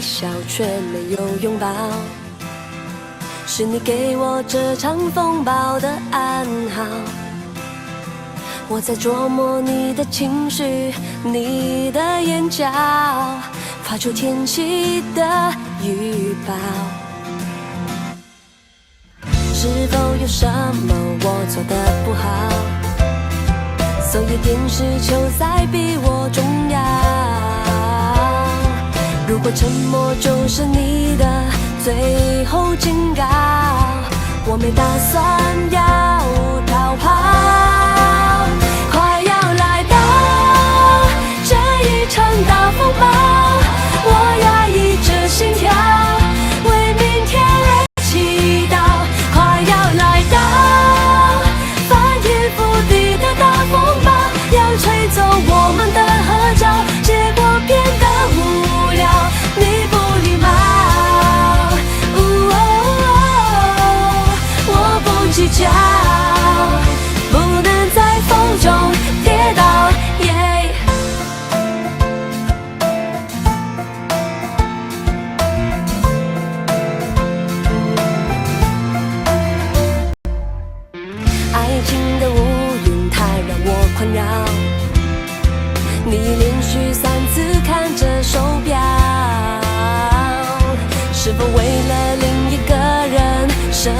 笑却没有拥抱，是你给我这场风暴的暗号。我在琢磨你的情绪，你的眼角，发出天气的预报。是否有什么我做得不好？所以电视球赛比我重要。如果沉默就是你的最后警告，我没打算要逃跑。快要来到这一场大风暴，我压抑着心跳，为明天而祈祷。快要来到翻天覆地的大风暴，要吹走我们的合照，结果变得无聊，你不礼貌。我不计较，不能在风中跌倒。爱情的乌云太让我困扰，你连续3次看着手表，是否为了另一个人舍